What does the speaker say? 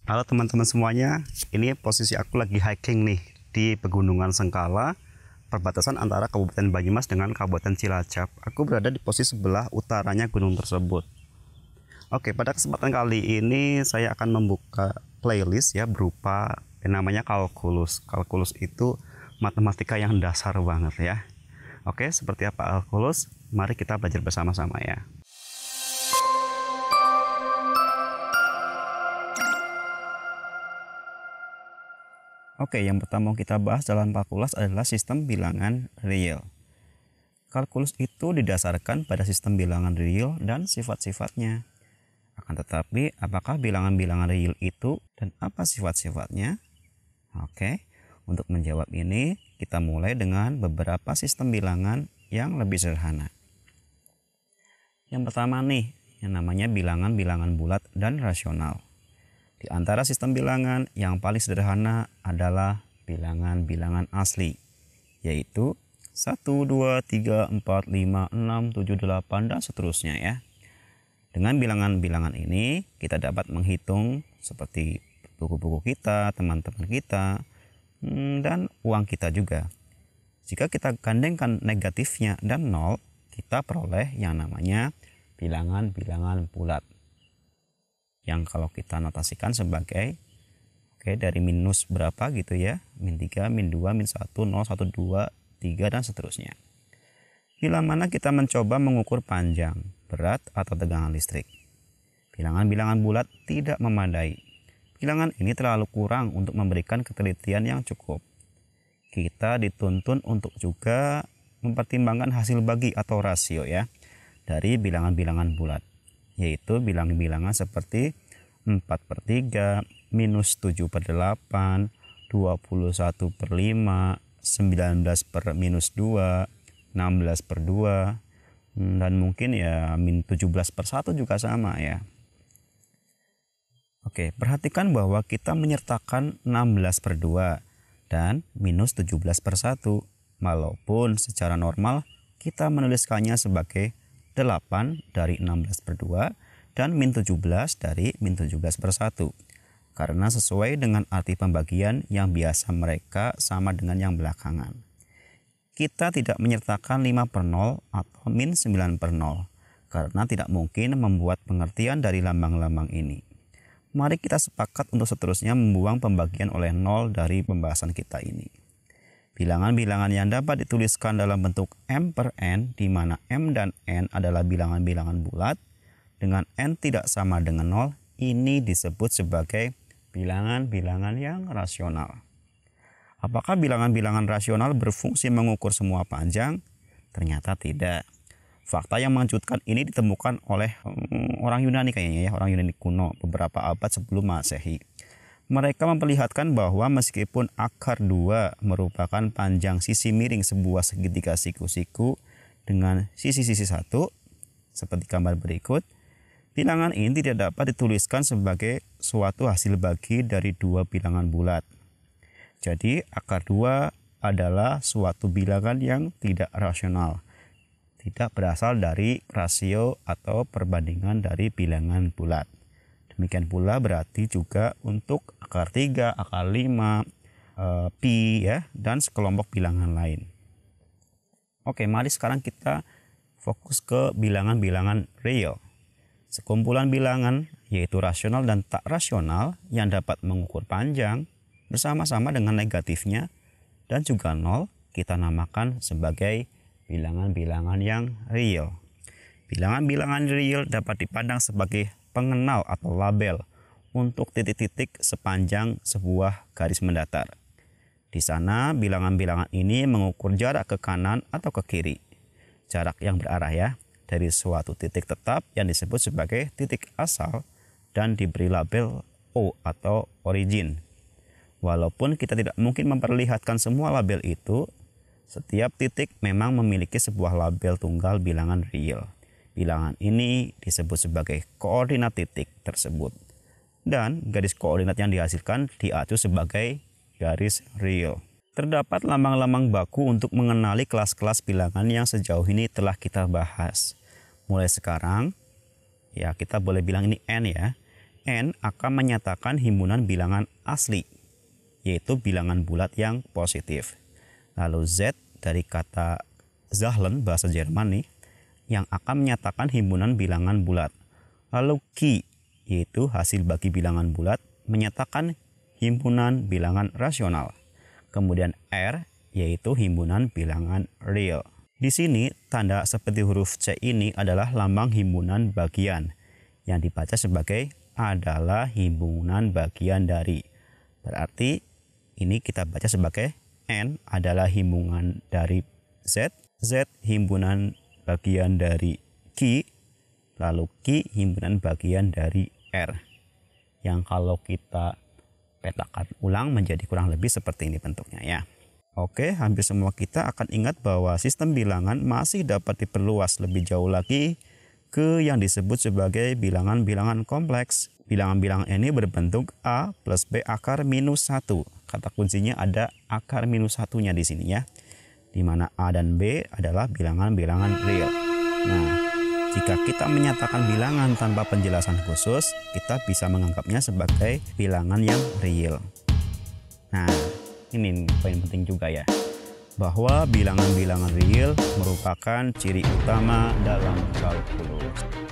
Halo teman-teman semuanya, ini posisi aku lagi hiking nih di Pegunungan Sengkala, perbatasan antara Kabupaten Banyumas dengan Kabupaten Cilacap. Aku berada di posisi sebelah utaranya gunung tersebut. Oke, pada kesempatan kali ini saya akan membuka playlist ya berupa yang namanya kalkulus. Kalkulus itu matematika yang dasar banget ya. Oke, seperti apa kalkulus? Mari kita belajar bersama-sama ya. Oke, yang pertama kita bahas dalam kalkulus adalah sistem bilangan real. Kalkulus itu didasarkan pada sistem bilangan real dan sifat-sifatnya. Akan tetapi, apakah bilangan-bilangan real itu dan apa sifat-sifatnya? Oke, untuk menjawab ini, kita mulai dengan beberapa sistem bilangan yang lebih sederhana. Yang pertama nih, yang namanya bilangan-bilangan bulat dan rasional. Di antara sistem bilangan yang paling sederhana adalah bilangan-bilangan asli, yaitu 1, 2, 3, 4, 5, 6, 7, 8, dan seterusnya ya. Dengan bilangan-bilangan ini, kita dapat menghitung seperti buku-buku kita, teman-teman kita, dan uang kita juga. Jika kita gandengkan negatifnya dan nol, kita peroleh yang namanya bilangan-bilangan bulat. Yang kalau kita notasikan sebagai dari minus berapa gitu ya, min 3, min 2, min 1, 0, 1, 2, 3 dan seterusnya. Bila mana kita mencoba mengukur panjang, berat atau tegangan listrik, bilangan-bilangan bulat tidak memadai. Bilangan ini terlalu kurang untuk memberikan ketelitian yang cukup. Kita dituntun untuk juga mempertimbangkan hasil bagi atau rasio ya dari bilangan-bilangan bulat, yaitu bilangan-bilangan seperti 4/3, minus 7/8, 21/5, 19/-2, 16/2, dan mungkin ya min 17/1 juga sama ya. Oke, perhatikan bahwa kita menyertakan 16/2 dan minus 17/1, walaupun secara normal kita menuliskannya sebagai 8 dari 16/2 dan min 17 dari min 17/1, karena sesuai dengan arti pembagian yang biasa mereka sama dengan yang belakangan. Kita tidak menyertakan 5/0 atau min 9/0 karena tidak mungkin membuat pengertian dari lambang-lambang ini. Mari kita sepakat untuk seterusnya membuang pembagian oleh 0 dari pembahasan kita ini. Bilangan-bilangan yang dapat dituliskan dalam bentuk m per n, di mana m dan n adalah bilangan-bilangan bulat, dengan n tidak sama dengan 0, ini disebut sebagai bilangan-bilangan yang rasional. Apakah bilangan-bilangan rasional berfungsi mengukur semua panjang? Ternyata tidak. Fakta yang mengejutkan ini ditemukan oleh orang Yunani kayaknya ya, orang Yunani kuno beberapa abad sebelum Masehi. Mereka memperlihatkan bahwa meskipun akar 2 merupakan panjang sisi miring sebuah segitiga siku-siku dengan sisi-sisi 1, seperti gambar berikut, bilangan ini tidak dapat dituliskan sebagai suatu hasil bagi dari dua bilangan bulat. Jadi akar 2 adalah suatu bilangan yang tidak rasional, tidak berasal dari rasio atau perbandingan dari bilangan bulat. Demikian pula berarti juga untuk akar 3, akar 5, pi ya, dan sekelompok bilangan lain. Oke, mari sekarang kita fokus ke bilangan-bilangan real. Sekumpulan bilangan yaitu rasional dan tak rasional yang dapat mengukur panjang bersama-sama dengan negatifnya dan juga nol kita namakan sebagai bilangan-bilangan yang real. Bilangan-bilangan real dapat dipandang sebagai pengenal atau label untuk titik-titik sepanjang sebuah garis mendatar. Di sana bilangan-bilangan ini mengukur jarak ke kanan atau ke kiri. Jarak yang berarah ya, dari suatu titik tetap yang disebut sebagai titik asal dan diberi label O atau origin. Walaupun kita tidak mungkin memperlihatkan semua label itu, setiap titik memang memiliki sebuah label tunggal bilangan real. Bilangan ini disebut sebagai koordinat titik tersebut. Dan garis koordinat yang dihasilkan diacu sebagai garis real. Terdapat lambang-lambang baku untuk mengenali kelas-kelas bilangan yang sejauh ini telah kita bahas. Mulai sekarang, ya kita boleh bilang ini N ya. N akan menyatakan himpunan bilangan asli, yaitu bilangan bulat yang positif. Lalu Z dari kata Zahlen bahasa Jerman nih, yang akan menyatakan himpunan bilangan bulat. Lalu Q yaitu hasil bagi bilangan bulat menyatakan himpunan bilangan rasional. Kemudian R yaitu himpunan bilangan real. Di sini tanda seperti huruf C ini adalah lambang himpunan bagian yang dibaca sebagai adalah himpunan bagian dari. Berarti ini kita baca sebagai N adalah himpunan dari Z, Z himpunan bagian dari Q, lalu Q himpunan bagian dari R. Yang kalau kita petakan ulang menjadi kurang lebih seperti ini bentuknya ya. Oke, hampir semua kita akan ingat bahwa sistem bilangan masih dapat diperluas lebih jauh lagi ke yang disebut sebagai bilangan-bilangan kompleks. Bilangan-bilangan ini berbentuk A plus B akar minus 1. Kata kuncinya ada akar minus 1-nya di sini ya. Di mana A dan B adalah bilangan-bilangan real. Nah, jika kita menyatakan bilangan tanpa penjelasan khusus, kita bisa menganggapnya sebagai bilangan yang real. Nah, ini poin penting juga ya, bahwa bilangan-bilangan real merupakan ciri utama dalam kalkulus.